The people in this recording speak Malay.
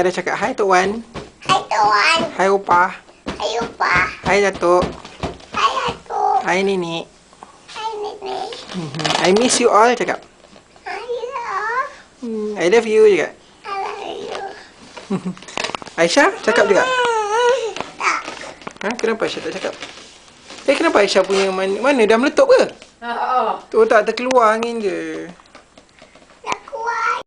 dah cakap hai Tok Wan. Hai Tuan. Hai Opah. Hai Upah. Hai Datuk. Hai Atuk. Hai Nenek. Hai Nenek. I miss you all cakap. Hai ya. I love you cakap. I love you. Aisyah cakap juga. Tak. Ha, kenapa Aisyah tak cakap? Kenapa Aisyah punya mana dah meletup ke? Tu tak terkeluar angin je.